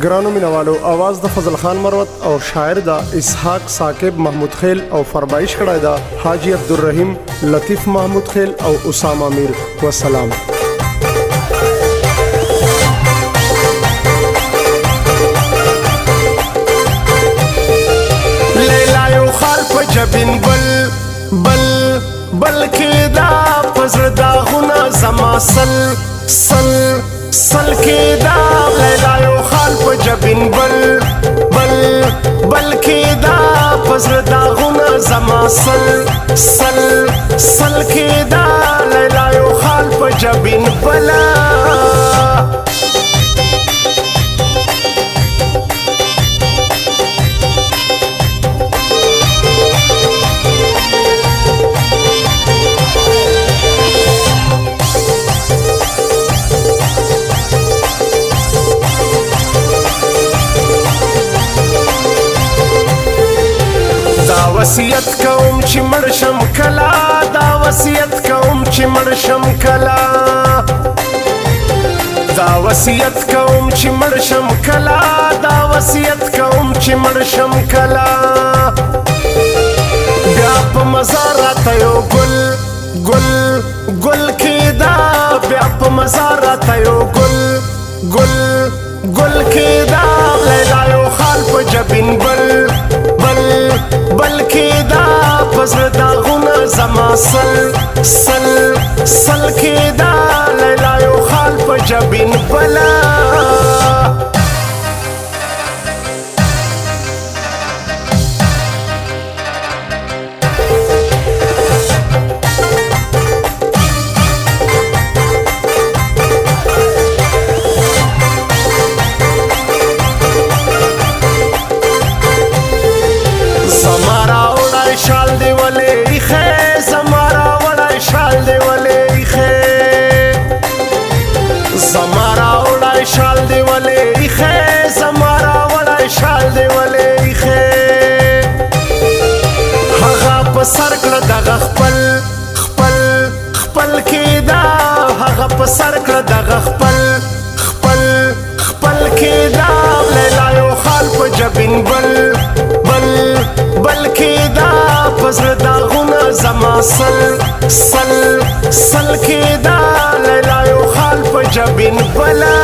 ګرانو مینوالو आवाज د فضل خان مروت او شاعر دا اسحاق ثاقب محمود خیل او فرمایش کړای دا حاجی عبدالرحیم لطیف محمود خیل او اسامه میر والسلام. لیلا یو خال په جبین بل کې دا پزړه داغونه زما سل کې دا لیلا یو خال په جبین بل کې دا پزړه داغونه زما سل کې دا لیلا یو خال په جبین بلا وصیت کوم چې مړ شم کلا دا وصیت کوم چې مړ شم کلا دا وصیت کوم چې مړ شم کلا دا وصیت کوم چې مړ شم کلا بیا په مزارات یو ګل کېدا بیا په مزارات یو ګل کېدا لیلا یو خال په جبین بل کېدا پزړه داغونه زما سل کېدا لیلا یو خال په جبین بلا شال دی ولې ښه زمارا وړای شال دی ولې ښه زمارا وړای شال دی ولې ښه زمارا وړای شال دی ولې ښه هغه په سر کړه دغه خپل کېدا هغه په سر کړه دغه خپل کېدا لیلا یو خال په جبین بل کېدا پزړه داغونه زما سل کېدا لیلا یو خال په جبین بلا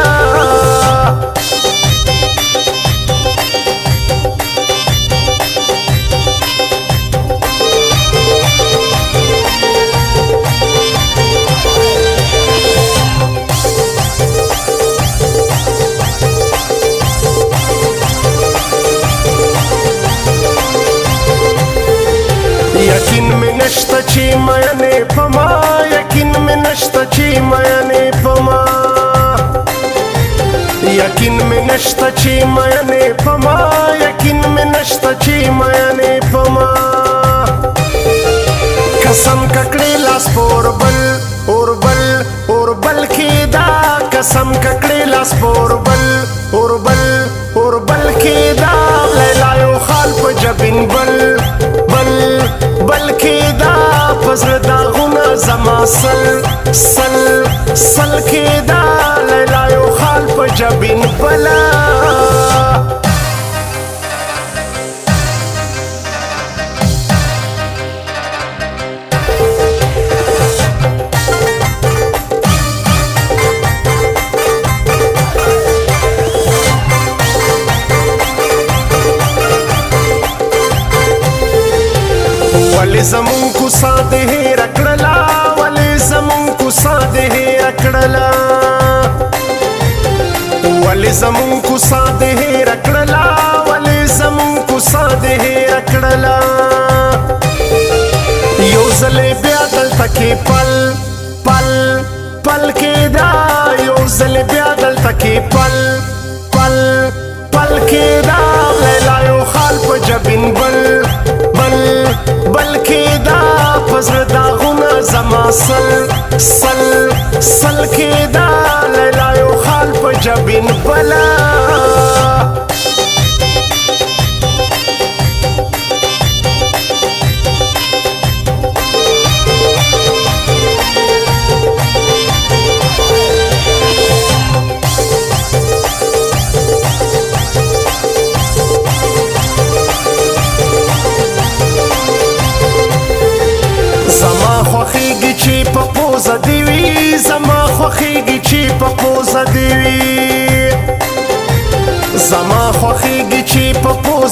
یقین می نشته چې مینې په ما یقین می نشته چې مینې په ما یقین می نشته چې مینې په ما یقین می نشته چې مینې په ما قسم ککړې لاس پوربل کېدا قسم ککړې لاس پوربل کېدا لیلا یو خال په جبین بل کېدا پزړه داغونه زما سل کېدا لیلا یو خال په جبین بلا ولی زمون کو ساده هیر کړلا ولی زمون کو ساده هیر کړلا ولی زمون کو ساده هیر کړلا ولی زمون کو ساده هیر کړلا یو ځلې بیا دلته کې پل کېدا یو ځلې بیا دلته کې پل کېدا لیلا یو خال په جبین بل کېدا پزړه داغونه زما سل کېدا لیلا یو خال په جبین بلا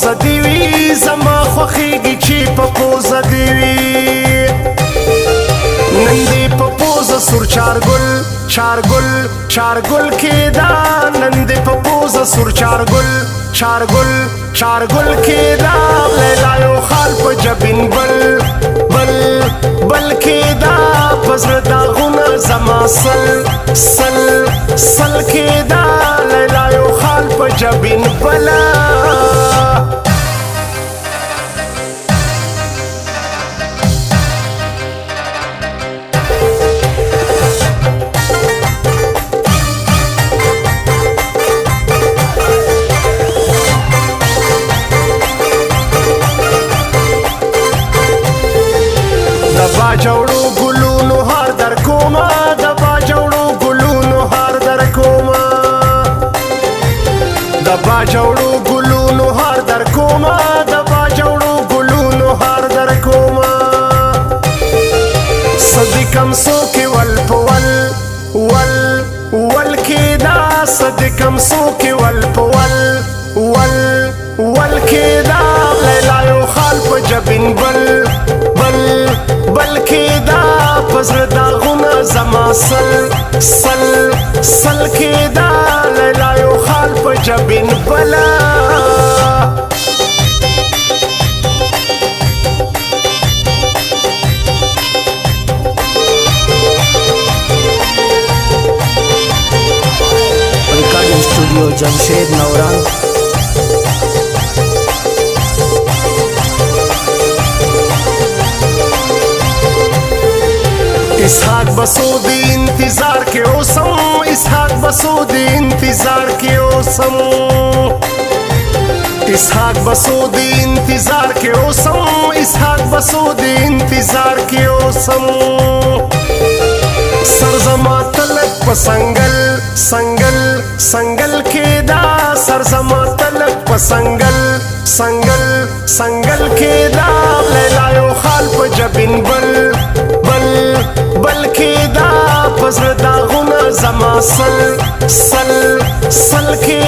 پوزه دی وي زما خوښیږي چې په پوزه دی وي نن دې په پوزه سور چارګل چارګل چارګل کېدا نن دې په پوزه سور چارګل چارګل چارګل کېدا لیلا یو خال په جبین بل بل بل کېدا پزړه داغونه زما سل سل سل کېدا لیلا یو خال په جبین بلا دبا جوړو ګلونو هار در کومه دبا جوړو ګلونو هار در کومه دبا جوړو ګلونو هار در کومه دبا جوړو ګلونو هار در کومه صدقم سو کې ول پول ول ول کېدا صدقم سو کې ول پول ول ول کېدا لیلا یو خال په جبین بل بل بل کېدا پزړه داغونه زما سل سل سل کېدا لیلا یو خال په جبین بلا recording studio Jamshed नौरान اسحاق بسودی انتظار کے اوسم اسحاق بسودی انتظار کے اوسم اسحاق بسودی انتظار کے اوسم اسحاق بسودی انتظار کے اوسم سرزما تلک پسنگل سنگل سنگل کېدا سرزما تلک پسنگل سنگل سنگل کېدا لیلا یو خال په جبین بل بل بل کېدا پزړه داغونه زما سل سل سل کېدا